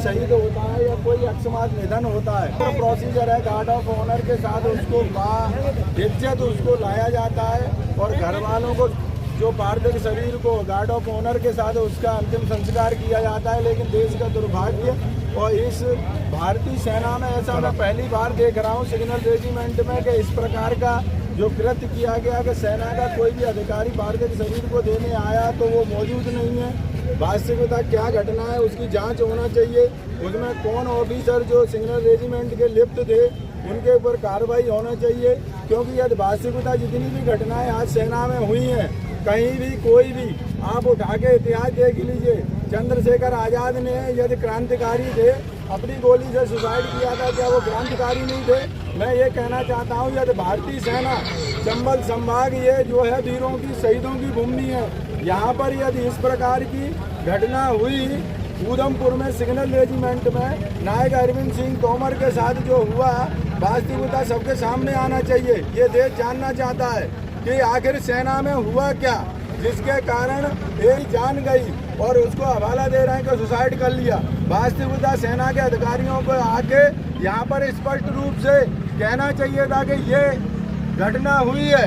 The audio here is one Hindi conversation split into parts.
शहीद होता है या कोई अकस्मात निधन होता है तो प्रोसीजर है, गार्ड ऑफ ऑनर के साथ उसको इज्जत उसको लाया जाता है और घर वालों को जो पार्थिव शरीर को गार्ड ऑफ ऑनर के साथ उसका अंतिम संस्कार किया जाता है। लेकिन देश का दुर्भाग्य और इस भारतीय सेना में ऐसा मैं पहली बार देख रहा हूँ सिग्नल रेजिमेंट में कि इस प्रकार का जो कृत्य किया गया कि सेना का कोई भी अधिकारी पार्थिव शरीर को देने आया तो वो मौजूद नहीं है। वास्तविकता क्या घटना है उसकी जांच होना चाहिए। उसमें कौन ऑफिसर जो सिग्नल रेजिमेंट के लिप्त थे उनके ऊपर कार्रवाई होना चाहिए, क्योंकि यदि वास्तविकता जितनी भी घटनाएं आज सेना में हुई हैं कहीं भी कोई भी आप उठा के इतिहास देख लीजिए। चंद्रशेखर आजाद ने यदि क्रांतिकारी थे अपनी गोली से सुसाइड किया था, क्या वो क्रांतिकारी नहीं थे? मैं ये कहना चाहता हूँ यदि भारतीय सेना चंबल संभाग ये जो है वीरों की शहीदों की भूमि है, यहाँ पर यदि इस प्रकार की घटना हुई उधमपुर में सिग्नल रेजिमेंट में नायक अरविंद सिंह तोमर के साथ जो हुआ वास्तविकता सबके सामने आना चाहिए। ये देश जानना चाहता है कि आखिर सेना में हुआ क्या जिसके कारण एक जान गई और उसको हवाला दे रहे हैं कि सुसाइड कर लिया। वास्तविकता सेना के अधिकारियों को आके यहाँ पर स्पष्ट रूप से कहना चाहिए था कि ये घटना हुई है।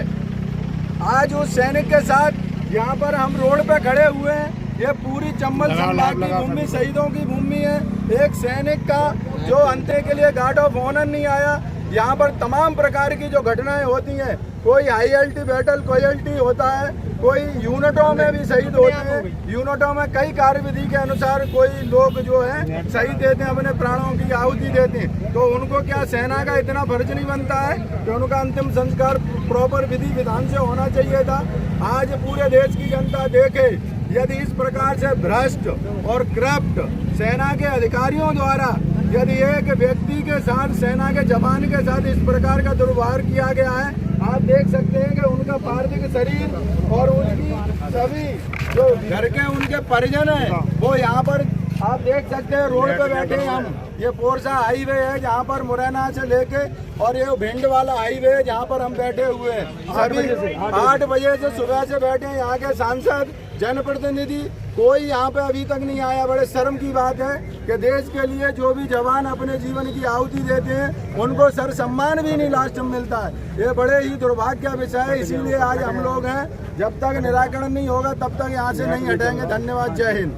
आज उस सैनिक के साथ यहाँ पर हम रोड पे खड़े हुए हैं, ये पूरी चंबल संभाग की भूमि शहीदों की भूमि है। एक सैनिक का जो अंत्य के लिए गार्ड ऑफ ऑनर नहीं आया। यहाँ पर तमाम प्रकार की जो घटनाएं होती हैं, कोई हाईएल्टी बैटल कोयल्टी होता है, कोई यूनिटों में भी शहीद होते हैं। यूनिटों में कई कार्यविधि के अनुसार कोई लोग जो है शहीद देते हैं, अपने प्राणों की आहुति देते हैं। तो उनको क्या सेना का इतना फर्ज नहीं बनता है कि उनका अंतिम संस्कार प्रॉपर विधि विधान से होना चाहिए था? आज पूरे देश की जनता देखे यदि इस प्रकार से भ्रष्ट और करप्ट सेना के अधिकारियों द्वारा यदि एक व्यक्ति के साथ सेना के जवान के साथ इस प्रकार का दुर्व्यवहार किया गया है, आप देख सकते हैं कि उनका पार्थिव शरीर और उनकी सभी जो घर के उनके परिजन हैं वो यहाँ पर आप देख सकते हैं रोड पे बैठे हैं हम। ये पोरसा हाईवे है जहाँ पर मुरैना से लेके और ये भिंड वाला हाईवे है जहाँ पर हम बैठे हुए हैं। सभी 8 बजे से सुबह से बैठे हैं। यहाँ के सांसद जनप्रतिनिधि कोई यहाँ पे अभी तक नहीं आया। बड़े शर्म की बात है कि देश के लिए जो भी जवान अपने जीवन की आहुति देते हैं उनको सर सम्मान भी नहीं लास्ट में मिलता है। ये बड़े ही दुर्भाग्य का विषय है। इसीलिए आज हम लोग हैं, जब तक निराकरण नहीं होगा तब तक यहाँ से नहीं हटेंगे। धन्यवाद। जय हिंद।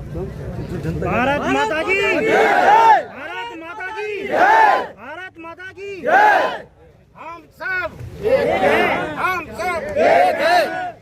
भारत माता की जय। भारत माता की जय। भारत माता की जय। हम सब एक हैं। हम सब एक हैं।